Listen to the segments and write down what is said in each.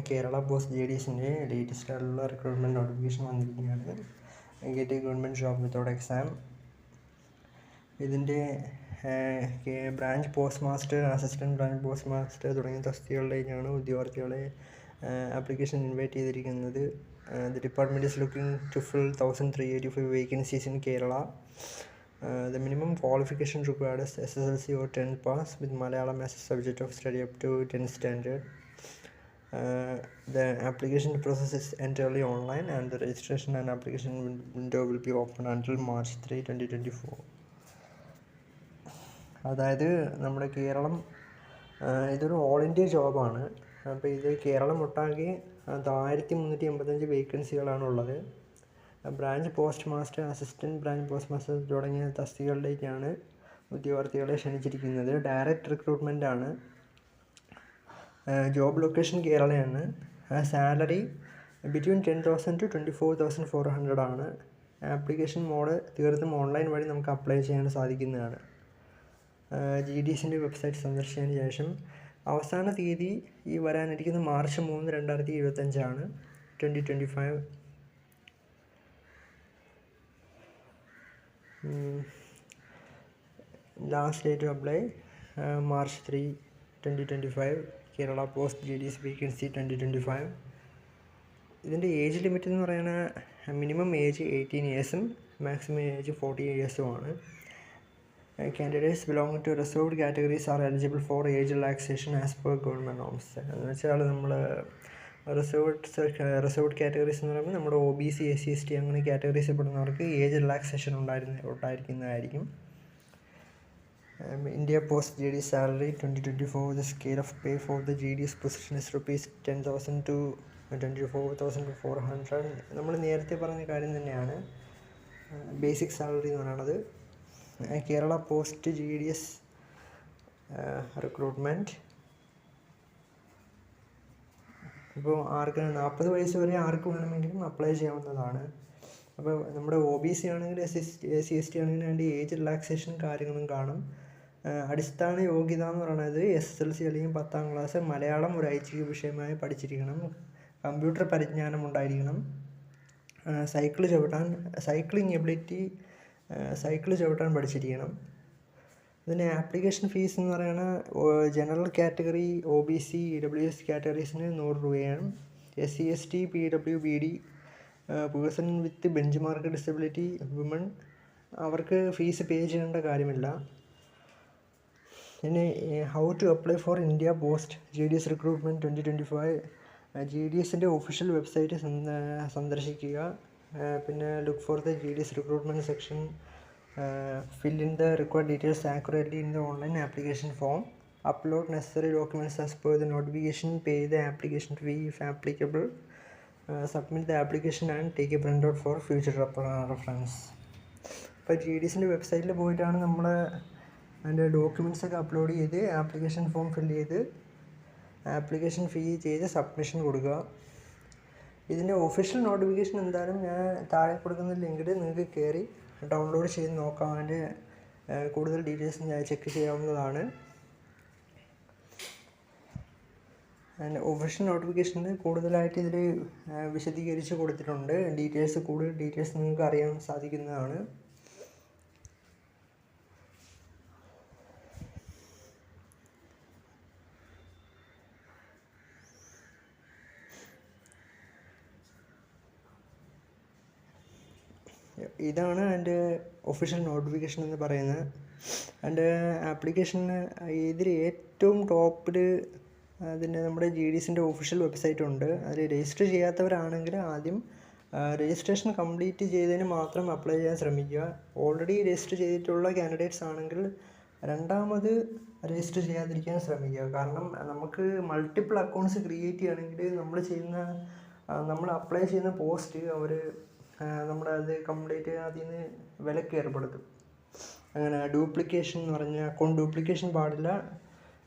Kerala post JDSൻ്റെ latest ആയിട്ടുള്ള recruitment notification വന്നിരിക്കുകയാണ്. Get a government job without exam. ഇതിൻ്റെ branch post master, assistant branch post master തുടങ്ങിയ തസ്തികകളിലേക്കാണ് ഉദ്യോഗാർത്ഥികളെ ആപ്ലിക്കേഷൻ ഇൻവൈറ്റ് ചെയ്തിരിക്കുന്നത്. The department is looking to fill 1,385 vacancies in Kerala. The minimum qualification required is SSLC or 10th pass with Malayalam as a subject of study up to 10th standard. The application process is entirely online and the registration and application window will be open until March 3, 2024. അതായത് നമ്മുടെ കേരളം ഇതൊരു all India ജോബാണ്. അപ്പോൾ ഇത് കേരളം ഒട്ടാകെ 1385 വേക്കൻസികളാണുള്ളത്. Branch post master, assistant branch post master തുടങ്ങിയ തസ്തികകളിലേക്കാണ് ഉദ്യോഗാർത്ഥികളെ ക്ഷണിച്ചിരിക്കുന്നത്. ഡയറക്റ്റ് റിക്രൂട്ട്മെൻ്റ് ആണ്. ജോബ് ലൊക്കേഷൻ കേരളയാണ്. സാലറി ബിറ്റ്വീൻ 10,000 to 24,400 ആണ്. ആപ്ലിക്കേഷൻ മോഡ് തീർത്തും ഓൺലൈൻ വഴി നമുക്ക് അപ്ലൈ ചെയ്യാൻ സാധിക്കുന്നതാണ്. JDSൻ്റെ വെബ്സൈറ്റ് സന്ദർശിച്ചതിന് ശേഷം അവസാന തീയതി ഈ വരാനിരിക്കുന്ന March 3, 2025 2025. Last date to apply March 3, 2025. Kerala post JDS vacancy 2025. ഇതിൻ്റെ ഏജ് ലിമിറ്റ് എന്ന് പറയുന്നത് മിനിമം ഏജ് 18 ഇയേഴ്സും മാക്സിമം ഏജ് 40 ഇയേഴ്സുമാണ്. Candidates belonging to reserved categories are eligible for age relaxation as per government norms. എന്ന് വെച്ചാൽ നമ്മൾ റിസർവ്ഡ് കാറ്റഗറീസ് എന്ന് പറയുമ്പോൾ നമ്മുടെ OBC, SC, ST അങ്ങനെ കാറ്റഗറീസിൽ പെടുന്നവർക്ക് ഏജ് റിലാക്സേഷൻ ഉണ്ടായിരിക്കുന്നതായിരിക്കും. India Post JDS salary 2024. The scale of pay for the JDS position is ₹10,000 to 24,400. നമ്മൾ നേരത്തെ പറഞ്ഞ കാര്യം തന്നെയാണ് ബേസിക് സാലറി എന്ന് പറയുന്നത്. കേരള പോസ്റ്റ് JDS റിക്രൂട്ട്മെൻറ്റ് ഇപ്പോൾ 40 വയസ്സ് വരെ ആർക്ക് വേണമെങ്കിലും അപ്ലൈ ചെയ്യാവുന്നതാണ്. അപ്പോൾ നമ്മുടെ OBC ആണെങ്കിൽ SC, ST ആണെങ്കിൽ അതിൻ്റെ ഏജ് റിലാക്സേഷൻ കാര്യങ്ങളും കാണും. അടിസ്ഥാന യോഗ്യത എന്ന് പറയുന്നത് SSLC അല്ലെങ്കിൽ 10ാം ക്ലാസ്, മലയാളം ഒരു ഐച്ഛിക വിഷയമായി പഠിച്ചിരിക്കണം, കമ്പ്യൂട്ടർ പരിജ്ഞാനം ഉണ്ടായിരിക്കണം, സൈക്ലിംഗ് എബിലിറ്റി, സൈക്കിൾ ചവിട്ടാൻ പഠിച്ചിരിക്കണം. ഇതിന് ആപ്ലിക്കേഷൻ ഫീസ് എന്ന് പറയുന്നത് ജനറൽ കാറ്റഗറി, OBC, EWS കാറ്റഗറീസിന് 100 രൂപയാണ്. SC, ST, PWBD, person with benchmark disability, woman അവർക്ക് ഫീസ് പേ ചെയ്യേണ്ട കാര്യമില്ല. പിന്നെ how to apply for India post JDS recruitment 2025. JDSൻ്റെ ഒഫീഷ്യൽ വെബ്സൈറ്റ് സന്ദർശിക്കുക. പിന്നെ look for the JDS recruitment section. Fill in the required details accurately in the online application form. Upload necessary documents as per the notification. Pay the application fee if applicable. Submit the application and take a printout for future reference. ഇപ്പോൾ JDSൻ്റെ വെബ്സൈറ്റിൽ പോയിട്ടാണ് നമ്മൾ അതിൻ്റെ ഡോക്യുമെൻറ്റ്സൊക്കെ upload ചെയ്ത് application form fill ചെയ്ത് application fee ചെയ്ത് submission കൊടുക്കുക. ഇതിൻ്റെ ഒഫീഷ്യൽ നോട്ടിഫിക്കേഷൻ എന്തായാലും ഞാൻ താഴെ കൊടുക്കുന്ന ലിങ്കിൽ നിങ്ങൾക്ക് കയറി ഡൗൺലോഡ് ചെയ്ത് നോക്കാം. അതിൻ്റെ കൂടുതൽ ഡീറ്റെയിൽസ് ഞാൻ ചെക്ക് ചെയ്യാവുന്നതാണ്. അതിൻ്റെ ഒഫീഷ്യൽ നോട്ടിഫിക്കേഷനിൽ കൂടുതലായിട്ട് ഇതിൽ വിശദീകരിച്ച് കൊടുത്തിട്ടുണ്ട്. കൂടുതൽ ഡീറ്റെയിൽസ് നിങ്ങൾക്ക് അറിയാൻ സാധിക്കുന്നതാണ്. ഇതാണ് അതിൻ്റെ ഒഫീഷ്യൽ നോട്ടിഫിക്കേഷൻ എന്ന് പറയുന്നത്. അതിൻ്റെ ആപ്ലിക്കേഷന് ഇതിൽ ഏറ്റവും ടോപ്പിൽ അതിൻ്റെ നമ്മുടെ JDSൻ്റെ ഒഫീഷ്യൽ വെബ്സൈറ്റ് ഉണ്ട്. അതിൽ രജിസ്റ്റർ ചെയ്യാത്തവരാണെങ്കിൽ ആദ്യം രജിസ്ട്രേഷൻ കംപ്ലീറ്റ് ചെയ്തതിന് മാത്രം അപ്ലൈ ചെയ്യാൻ ശ്രമിക്കുക. ഓൾറെഡി രജിസ്റ്റർ ചെയ്തിട്ടുള്ള കാൻഡിഡേറ്റ്സ് ആണെങ്കിൽ രണ്ടാമത് രജിസ്റ്റർ ചെയ്യാതിരിക്കാൻ ശ്രമിക്കുക. കാരണം നമുക്ക് മൾട്ടിപ്പിൾ അക്കൗണ്ട്സ് ക്രിയേറ്റ് ചെയ്യുകയാണെങ്കിൽ നമ്മൾ അപ്ലൈ ചെയ്യുന്ന പോസ്റ്റ് അവർ നമ്മളത് കംപ്ലീറ്റ് അതിൽ നിന്ന് വിലക്ക് ഏർപ്പെടുത്തും. അങ്ങനെ ഡ്യൂപ്ലിക്കേഷൻ എന്ന് പറഞ്ഞാൽ അക്കൗണ്ട് ഡ്യൂപ്ലിക്കേഷൻ പാടില്ല.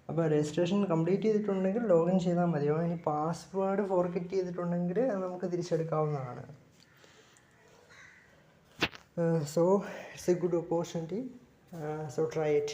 അപ്പോൾ രജിസ്ട്രേഷൻ കംപ്ലീറ്റ് ചെയ്തിട്ടുണ്ടെങ്കിൽ ലോഗിൻ ചെയ്താൽ മതിയോ. ഇനി പാസ്വേഡ് ഫോർഗെറ്റ് ചെയ്തിട്ടുണ്ടെങ്കിൽ നമുക്ക് തിരിച്ചെടുക്കാവുന്നതാണ്. So it's a good opportunity. So try it.